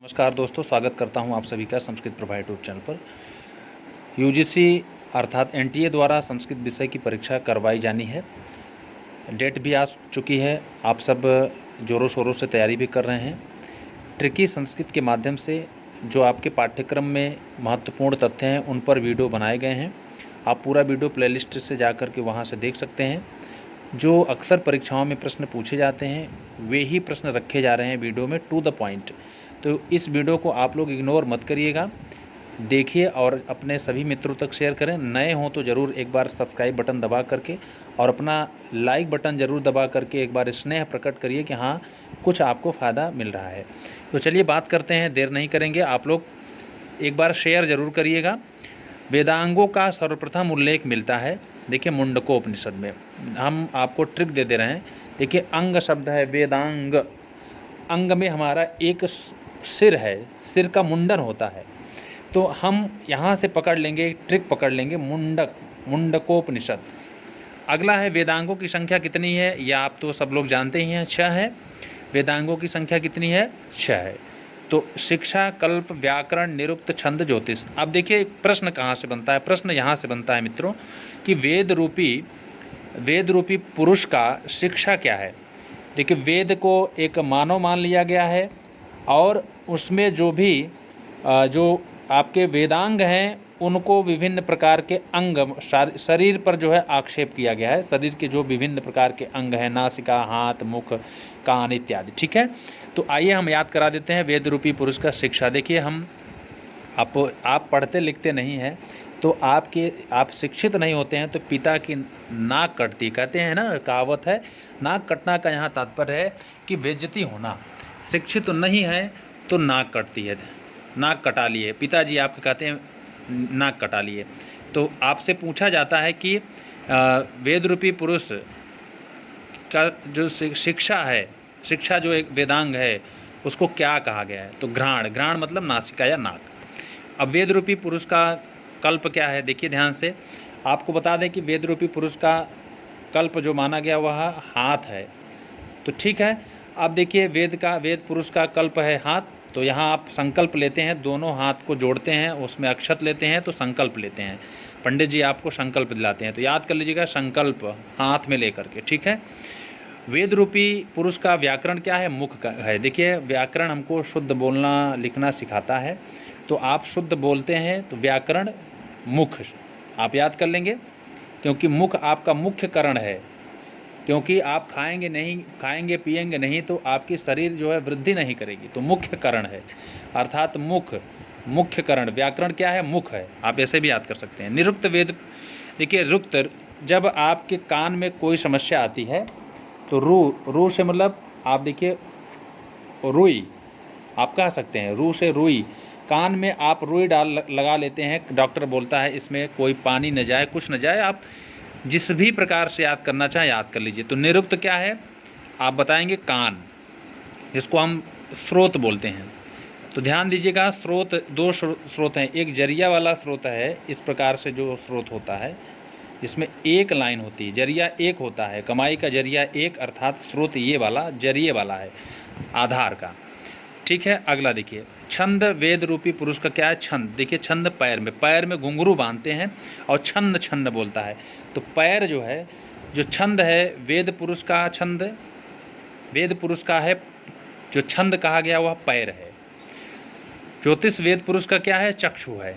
नमस्कार दोस्तों, स्वागत करता हूं आप सभी का संस्कृत प्रभा यूट्यूब चैनल पर। यूजीसी अर्थात एनटीए द्वारा संस्कृत विषय की परीक्षा करवाई जानी है। डेट भी आ चुकी है। आप सब ज़ोरों शोरों से तैयारी भी कर रहे हैं। ट्रिकी संस्कृत के माध्यम से जो आपके पाठ्यक्रम में महत्वपूर्ण तथ्य हैं उन पर वीडियो बनाए गए हैं। आप पूरा वीडियो प्लेलिस्ट से जा कर के वहाँ से देख सकते हैं। जो अक्सर परीक्षाओं में प्रश्न पूछे जाते हैं वे ही प्रश्न रखे जा रहे हैं वीडियो में, टू द पॉइंट। तो इस वीडियो को आप लोग इग्नोर मत करिएगा, देखिए और अपने सभी मित्रों तक शेयर करें। नए हों तो ज़रूर एक बार सब्सक्राइब बटन दबा करके और अपना लाइक बटन ज़रूर दबा करके एक बार स्नेह प्रकट करिए कि हाँ, कुछ आपको फ़ायदा मिल रहा है। तो चलिए बात करते हैं, देर नहीं करेंगे। आप लोग एक बार शेयर ज़रूर करिएगा। वेदांगों का सर्वप्रथम उल्लेख मिलता है, देखिए, मुंडकोपनिषद में। हम आपको ट्रिक दे दे रहे हैं। देखिए, अंग शब्द है, वेदांग। अंग में हमारा एक सिर है, सिर का मुंडन होता है। तो हम यहाँ से पकड़ लेंगे, ट्रिक पकड़ लेंगे, मुंडकोपनिषद। अगला है वेदांगों की संख्या कितनी है, यह आप तो सब लोग जानते ही हैं, 6 है। वेदांगों की संख्या कितनी है? 6 है। तो शिक्षा, कल्प, व्याकरण, निरुक्त, छंद, ज्योतिष। अब देखिए प्रश्न कहाँ से बनता है। प्रश्न यहाँ से बनता है मित्रों कि वेद रूपी पुरुष का शिक्षा क्या है। देखिए, वेद को एक मानव मान लिया गया है और उसमें जो आपके वेदांग हैं उनको विभिन्न प्रकार के अंग, शरीर पर जो है आक्षेप किया गया है। शरीर के जो विभिन्न प्रकार के अंग हैं, नासिका, हाथ, मुख, कान इत्यादि, ठीक है। तो आइए हम याद करा देते हैं वेद रूपी पुरुष का शिक्षा। देखिए, आप पढ़ते लिखते नहीं हैं तो आप शिक्षित नहीं होते हैं तो पिता की नाक कटती, कहते हैं ना, कहावत है। नाक कटना का यहाँ तात्पर्य है कि बेइज्जती होना। शिक्षित नहीं है तो नाक कटती है, नाक कटा लिए, पिताजी आपके कहते हैं नाक कटा लिए। तो आपसे पूछा जाता है कि वेद रूपी पुरुष का जो शिक्षा है, शिक्षा जो एक वेदांग है उसको क्या कहा गया है। तो घ्राण मतलब नासिका या नाक। अब वेद रूपी पुरुष का कल्प क्या है, देखिए ध्यान से। आपको बता दें कि वेद रूपी पुरुष का कल्प जो माना गया वह हाथ है। तो ठीक है, अब देखिए वेद पुरुष का कल्प है हाथ। तो यहाँ आप संकल्प लेते हैं, दोनों हाथ को जोड़ते हैं, उसमें अक्षत लेते हैं तो संकल्प लेते हैं। पंडित जी आपको संकल्प दिलाते हैं, तो याद कर लीजिएगा, संकल्प हाथ में लेकर के, ठीक है। वेद रूपी पुरुष का व्याकरण क्या है? मुख का है। देखिए, व्याकरण हमको शुद्ध बोलना लिखना सिखाता है। तो आप शुद्ध बोलते हैं तो व्याकरण मुख आप याद कर लेंगे, क्योंकि मुख आपका मुख्य करण है। क्योंकि आप खाएंगे पिएंगे नहीं तो आपकी शरीर जो है वृद्धि नहीं करेगी। तो मुख्य करण है, अर्थात मुख्य करण। व्याकरण क्या है? मुख है। आप ऐसे भी याद कर सकते हैं। निरुक्त वेद, देखिए रुक्त, जब आपके कान में कोई समस्या आती है तो रू से मतलब आप देखिए रुई, आप कह सकते हैं रू से रुई। कान में आप रुई लगा लेते हैं, डॉक्टर बोलता है इसमें कोई पानी न जाए, कुछ न जाए। आप जिस भी प्रकार से याद करना चाहें याद कर लीजिए। तो निरुक्त क्या है? आप बताएंगे कान, जिसको हम स्रोत बोलते हैं। तो ध्यान दीजिएगा, स्रोत, दो स्रोत हैं। एक जरिया वाला स्रोत है, इस प्रकार से जो स्रोत होता है जिसमें एक लाइन होती है, जरिया एक होता है, कमाई का जरिया एक, अर्थात स्रोत ये वाला जरिए वाला है, आधार का, ठीक है। अगला देखिए, छंद वेद रूपी पुरुष का क्या है? छंद। देखिए, छंद पैर में घुंघरू बांधते हैं और छंद बोलता है। तो पैर जो है, जो छंद है, वेद पुरुष का छंद, वेद पुरुष का है जो छंद कहा गया वह पैर है। ज्योतिष वेद पुरुष का क्या है? चक्षु है।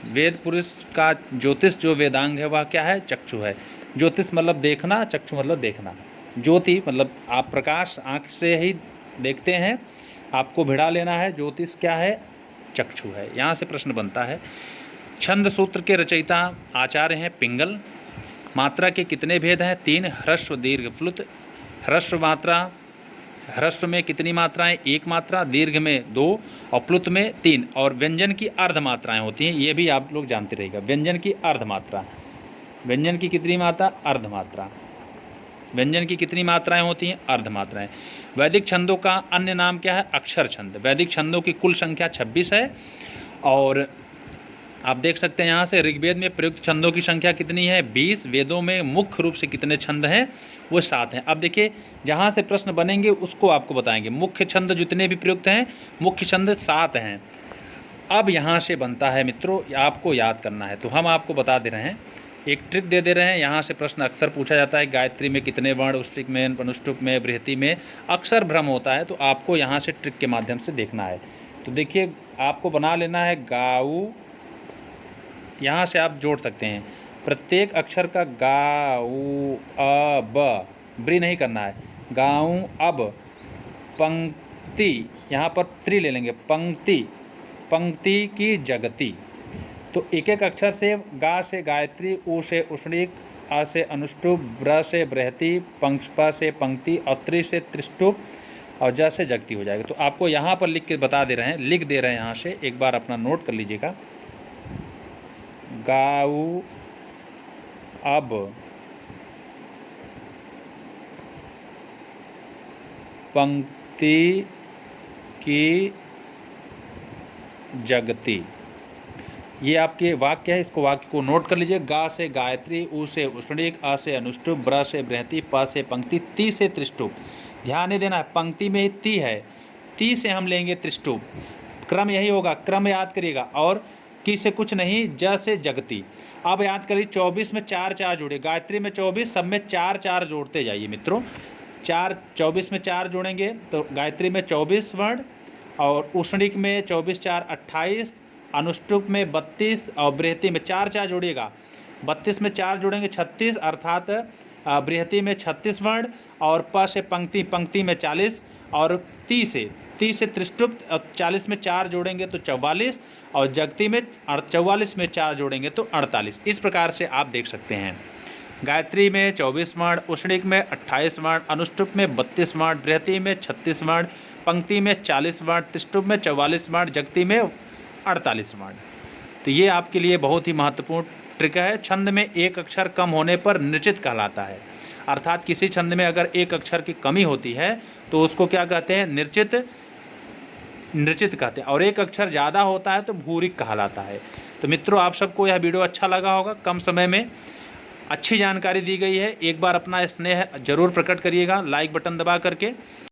वेद पुरुष का ज्योतिष जो वेदांग है वह क्या है? चक्षु है। ज्योतिष मतलब देखना, चक्षु मतलब देखना। ज्योति मतलब आप प्रकाश आँख से ही देखते हैं, आपको भिड़ा लेना है। ज्योतिष क्या है? चक्षु है। यहाँ से प्रश्न बनता है। छंद सूत्र के रचयिता आचार्य हैं पिंगल। मात्रा के कितने भेद हैं? 3। ह्रस्व, दीर्घ, प्लुत। ह्रस्व में कितनी मात्राएं? 1 मात्रा, दीर्घ में 2 और प्लुत में 3। और व्यंजन की अर्ध मात्राएँ होती हैं, ये भी आप लोग जानते रहिएगा। व्यंजन की अर्ध मात्रा, व्यंजन की कितनी मात्रा? अर्ध मात्रा। व्यंजन की कितनी मात्राएं होती हैं? अर्ध मात्राएं। वैदिक छंदों का अन्य नाम क्या है? अक्षर छंद। वैदिक छंदों की कुल संख्या 26 है और आप देख सकते हैं यहाँ से ऋग्वेद में प्रयुक्त छंदों की संख्या कितनी है 20, वेदों में मुख्य रूप से कितने छंद हैं वो 7 हैं। अब देखिए जहाँ से प्रश्न बनेंगे उसको आपको बताएंगे। मुख्य छंद जितने भी प्रयुक्त हैं मुख्य छंद 7 हैं। अब यहाँ से बनता है मित्रों आपको याद करना है, तो हम आपको बता दे रहे हैं, एक ट्रिक दे दे रहे हैं। यहाँ से प्रश्न अक्सर पूछा जाता है गायत्री में कितने वर्ण, उष्टिक में, अनुष्टुप में, बृहति में, अक्सर भ्रम होता है, तो आपको यहाँ से ट्रिक के माध्यम से देखना है। तो देखिए आपको बना लेना है गाऊ, यहाँ से आप जोड़ सकते हैं प्रत्येक अक्षर का गाऊ अब, ब्री नहीं करना है, गाऊँ अब, पंक्ति यहाँ पर त्रि ले लेंगे, पंक्ति, पंक्ति की जगती। तो एक एक अक्षर से गा से गायत्री, उ से उष्णिक, आ से अनुष्टुप, ब्र से बृहति, प से पंक्ति और त्रि से त्रिष्टुप और ज से जगती हो जाएगा। तो आपको यहाँ पर लिख के बता दे रहे हैं, लिख दे रहे हैं यहाँ से, एक बार अपना नोट कर लीजिएगा। गाऊ अब, पंक्ति की जगती, ये आपके वाक्य है, इसको वाक्य को नोट कर लीजिए। गा से गायत्री, उ से उष्णिक, आ से अनुष्टुप, ब्र से बृहति, प से पंक्ति, ती से त्रिष्टुप। ध्यान नहीं देना है, पंक्ति में ही ती है, ती से हम लेंगे त्रिष्टुप। क्रम यही होगा, क्रम याद करिएगा। और की से कुछ नहीं, ज से जगती। अब याद करिए 24 में 4 4 जोड़े, गायत्री में 24, सब में 4 4 जोड़ते जाइए मित्रों। 24 में 4 जोड़ेंगे तो गायत्री में 24 वर्ण, और उष्णिक में 24 4 28, अनुष्टुप में 32 और बृहति में 4 4 जोड़िएगा। 32 में 4 जोड़ेंगे 36, अर्थात बृहति में 36 वर्ण, और प से पंक्ति, पंक्ति में 40, और ती से त्रिष्टुप, 40 में 4 जोड़ेंगे तो 44, और जगती में 44 में 4 जोड़ेंगे तो 48। इस प्रकार से आप देख सकते हैं गायत्री में 24 वर्ण, उष्णिक में 28 वर्ण, अनुष्टुप में 32 वर्ण, बृहति में 36 वर्ण, पंक्ति में 40 वर्ण, त्रिष्टुप में 44 वर्ण, जगती में 48 वर्ण। तो ये आपके लिए बहुत ही महत्वपूर्ण ट्रिक है। छंद में एक अक्षर कम होने पर निश्चित कहलाता है, अर्थात किसी छंद में अगर एक अक्षर की कमी होती है तो उसको क्या कहते हैं, निर्चित कहते हैं, और एक अक्षर ज़्यादा होता है तो भूरिक कहलाता है। तो मित्रों आप सबको यह वीडियो अच्छा लगा होगा, कम समय में अच्छी जानकारी दी गई है। एक बार अपना स्नेह जरूर प्रकट करिएगा लाइक बटन दबा करके।